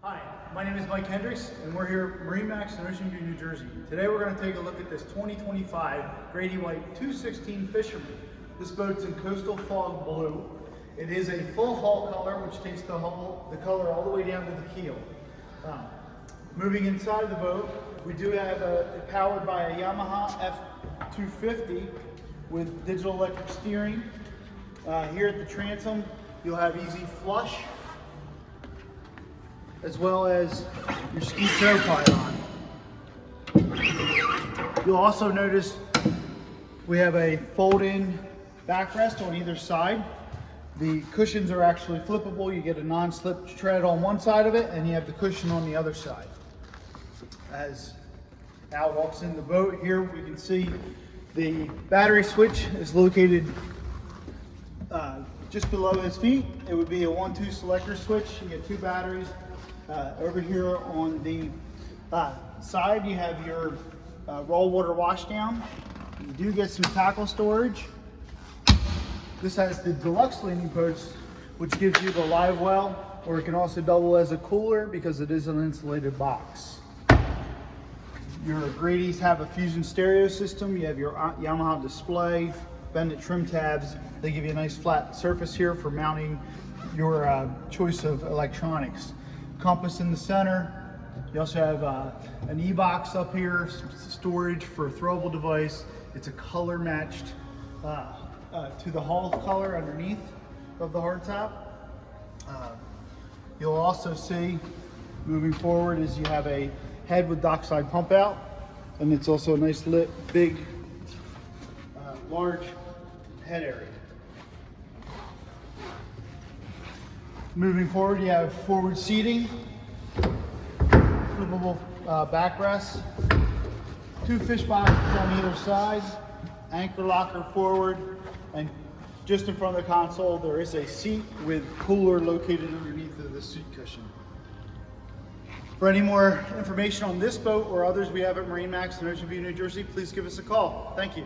Hi, my name is Mike Hendricks, and we're here at MarineMax in Ocean View, New Jersey. Today we're going to take a look at this 2025 Grady-White 216 Fisherman. This boat's in coastal fog blue. It is a full hull color, which takes the color all the way down to the keel. Moving inside of the boat, we do have powered by a Yamaha F250 with digital electric steering. Here at the transom, you'll have easy flush, as well as your ski tow pylon. You'll also notice we have a fold-in backrest on either side. The cushions are actually flippable. You get a non-slip tread on one side of it, and you have the cushion on the other side. As Al walks in the boat, here we can see the battery switch is located just below his feet. It would be a 1-2 selector switch. You get two batteries. Over here on the side, you have your roll water wash down. You do get some tackle storage. This has the deluxe leaning post, which gives you the live well, or it can also double as a cooler because it is an insulated box. Your Grady's have a fusion stereo system. You have your Yamaha display, bended trim tabs. They give you a nice flat surface here for mounting your choice of electronics. Compass in the center. You also have an e-box up here, storage for a throwable device. It's a color matched to the hull color underneath of the hardtop. You'll also see, moving forward, is you have a head with dockside pump out, and it's also a nice lit, big, large head area. Moving forward, you have forward seating, flippable backrests, two fish boxes on either side, anchor locker forward, and just in front of the console there is a seat with cooler located underneath of the seat cushion. For any more information on this boat or others we have at MarineMax in Ocean View, New Jersey, please give us a call. Thank you.